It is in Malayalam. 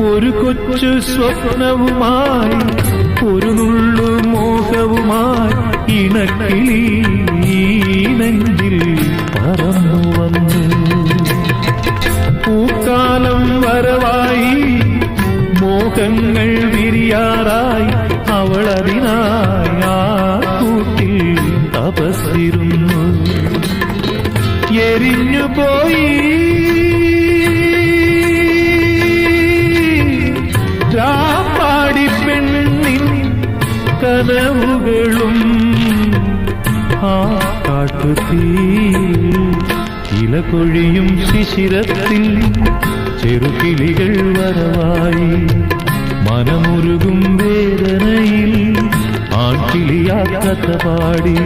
ഒരു കൊച്ചു സ്വപ്നവുമായി ഒരു നുള്ളു മോഹവുമായി ഇണക്കിളി നെഞ്ചിൽ പറന്നു വന്നു. പൂക്കാലം വരവായി മോഹങ്ങൾ വിരിയാറായി അവളതിനായി ആ കൂട്ടിൽ തപസ്സിരുന്നു. എരിഞ്ഞുപോയി രാപ്പാടി പെണ്ണിൻ കനവുകളും ആ കാട്ടുതീ ഇല കൊഴിയും ശിശിരത്തിൽ ചെറുകിളികൾ വരവായി മനമുരുകും വേദനയിൽ ആൺകിളിയാ കഥ പാടി.